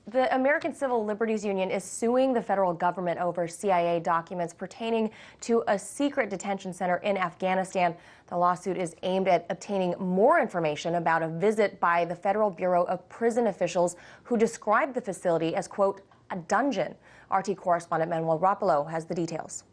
The American Civil Liberties Union is suing the federal government over CIA documents pertaining to a secret detention center in Afghanistan. The lawsuit is aimed at obtaining more information about a visit by the Federal Bureau of Prison officials who described the facility as, quote, a dungeon. RT correspondent Manuel Rapalo has the details.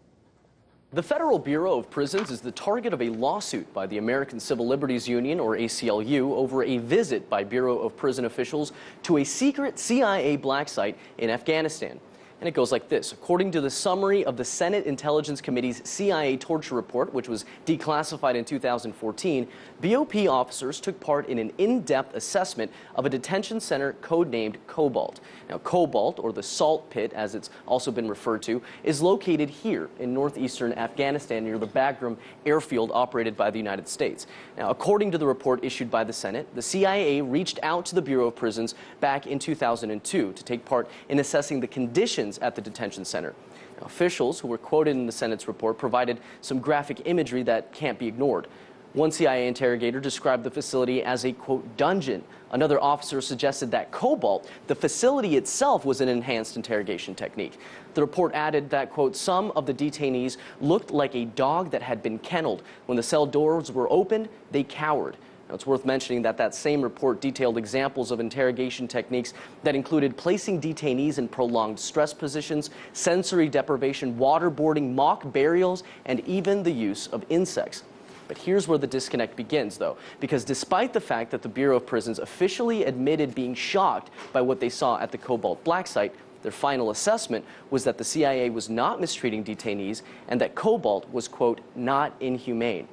The Federal Bureau of Prisons is the target of a lawsuit by the American Civil Liberties Union, or ACLU, over a visit by Bureau of Prison officials to a secret CIA black site in Afghanistan. And it goes like this. According to the summary of the Senate Intelligence Committee's CIA torture report, which was declassified in 2014, BOP officers took part in an in-depth assessment of a detention center codenamed Cobalt. Now, Cobalt, or the Salt Pit, as it's also been referred to, is located here in northeastern Afghanistan near the Bagram airfield operated by the United States. Now, according to the report issued by the Senate, the CIA reached out to the Bureau of Prisons back in 2002 to take part in assessing the conditions at the detention center. Now, officials who were quoted in the Senate's report provided some graphic imagery that can't be ignored. One CIA interrogator described the facility as a, quote, dungeon. Another officer suggested that Cobalt, the facility itself, was an enhanced interrogation technique. The report added that, quote, some of the detainees looked like a dog that had been kenneled. When the cell doors were opened, they cowered. Now, it's worth mentioning that that same report detailed examples of interrogation techniques that included placing detainees in prolonged stress positions, sensory deprivation, waterboarding, mock burials, and even the use of insects. But here's where the disconnect begins, though, because despite the fact that the Bureau of Prisons officially admitted being shocked by what they saw at the Cobalt black site, their final assessment was that the CIA was not mistreating detainees and that Cobalt was, quote, not inhumane.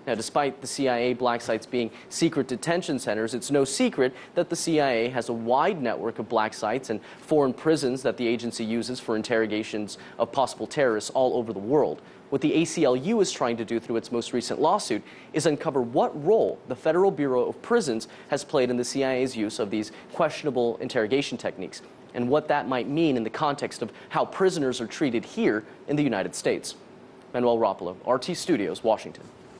Now, despite the CIA black sites being secret detention centers, it's no secret that the CIA has a wide network of black sites and foreign prisons that the agency uses for interrogations of possible terrorists all over the world. What the ACLU is trying to do through its most recent lawsuit is uncover what role the Federal Bureau of Prisons has played in the CIA's use of these questionable interrogation techniques, and what that might mean in the context of how prisoners are treated here in the United States. Manuel Rapalo, RT Studios, Washington.